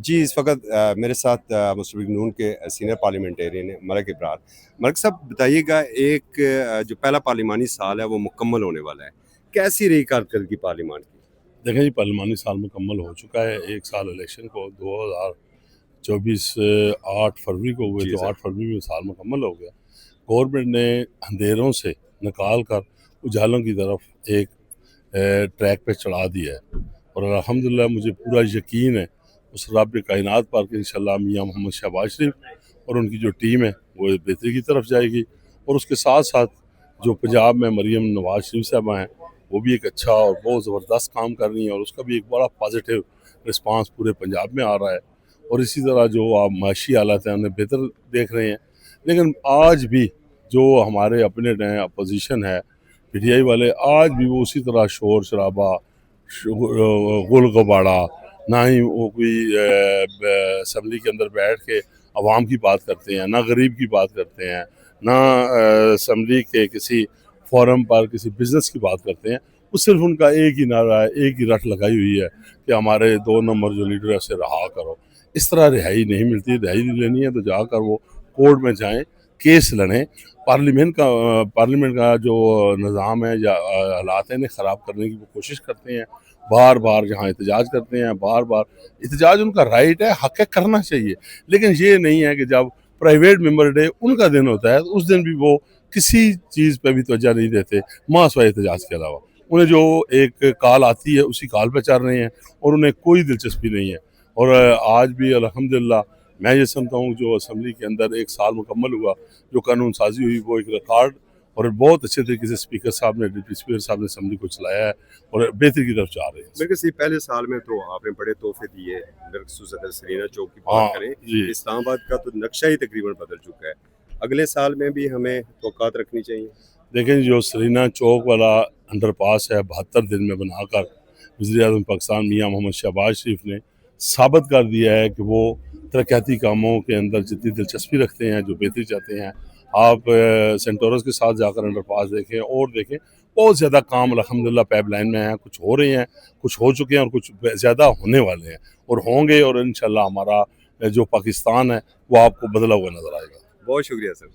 جی اس وقت میرے ساتھ مسلم لیگ نون کے سینئر پارلیمنٹیرین ہیں ملک ابرار۔ ملک صاحب بتائیے گا، ایک جو پہلا پارلیمانی سال ہے وہ مکمل ہونے والا ہے، کیسی رہی کارکردگی پارلیمان کی؟ دیکھیں جی، پارلیمانی سال مکمل ہو چکا ہے۔ ایک سال الیکشن کو 2024 8 فروری کو ہوئے، جی تو سر۔ 8 فروری میں سال مکمل ہو گیا۔ گورنمنٹ نے اندھیروں سے نکال کر اجالوں کی طرف ایک ٹریک پہ چڑھا دیا ہے، اور الحمدللہ مجھے پورا یقین ہے اس رب کائنات پر کہ انشاءاللہ میاں محمد شہباز شریف اور ان کی جو ٹیم ہے وہ بہتری کی طرف جائے گی۔ اور اس کے ساتھ ساتھ جو پنجاب میں مریم نواز شریف صاحبہ ہیں، وہ بھی ایک اچھا اور بہت زبردست کام کر رہی ہیں، اور اس کا بھی ایک بڑا پازیٹیو رسپانس پورے پنجاب میں آ رہا ہے۔ اور اسی طرح جو آپ معاشی حالات ہیں انہیں بہتر دیکھ رہے ہیں۔ لیکن آج بھی جو ہمارے اپنے نئے اپوزیشن ہے، پی ٹی آئی والے، آج بھی وہ اسی طرح شور شرابہ، غل غبارہ، نہ ہی وہ کوئی اسمبلی کے اندر بیٹھ کے عوام کی بات کرتے ہیں، نہ غریب کی بات کرتے ہیں، نہ اسمبلی کے کسی فورم پر کسی بزنس کی بات کرتے ہیں۔ وہ صرف ان کا ایک ہی نعرہ ہے، ایک ہی رٹ لگائی ہوئی ہے کہ ہمارے 2 نمبر جو لیڈر ہے اسے رہا کرو۔ اس طرح رہائی نہیں ملتی۔ رہائی لینی ہے تو جا کر وہ کورٹ میں جائیں، کیس لڑیں۔ پارلیمنٹ کا جو نظام ہے یا حالات ہیں، انہیں خراب کرنے کی وہ کوشش کرتے ہیں۔ بار بار جہاں احتجاج کرتے ہیں، بار بار احتجاج ان کا رائٹ ہے، حق ہے، کرنا چاہیے۔ لیکن یہ نہیں ہے کہ جب پرائیویٹ ممبر ڈے ان کا دن ہوتا ہے تو اس دن بھی وہ کسی چیز پہ بھی توجہ نہیں دیتے ماہ سوائے احتجاج کے علاوہ۔ انہیں جو ایک کال آتی ہے اسی کال پہ چل رہے ہیں، اور انہیں کوئی دلچسپی نہیں ہے۔ اور آج بھی الحمدللہ میں یہ سمجھتا ہوں جو اسمبلی کے اندر ایک سال مکمل ہوا، جو قانون سازی ہوئی، وہ ایک ریکارڈ، اور بہت اچھے طریقے سے اسپیکر صاحب نے، ڈپٹی اسپیکر صاحب نے اسمبلی کو چلایا ہے، اور بہتری کی طرف جا رہے ہیں۔ بالکل صحیح، پہلے سال میں تو آپ نے بڑے تحفے دیے، خصوصاً اگر سرینا چوک کی ہاں بات کریں، جی، اسلام آباد کا تو نقشہ ہی تقریباً بدل چکا ہے، اگلے سال میں بھی ہمیں توقعات رکھنی چاہیے؟ دیکھیں جو سرینا چوک والا انڈر پاس ہے 72 دن میں بنا کر وزیر اعظم پاکستان میاں محمد شہباز شریف نے ثابت کر دیا ہے کہ وہ ترقیاتی کاموں کے اندر جتنی دلچسپی رکھتے ہیں، جو بہتری چاہتے ہیں۔ آپ سینٹورس کے ساتھ جا کر انڈر پاس دیکھیں اور دیکھیں، بہت زیادہ کام الحمدللہ پائپ لائن میں ہیں، کچھ ہو رہے ہیں، کچھ ہو چکے ہیں، اور کچھ زیادہ ہونے والے ہیں اور ہوں گے، اور انشاءاللہ ہمارا جو پاکستان ہے وہ آپ کو بدلا ہوا نظر آئے گا۔ بہت شکریہ سر۔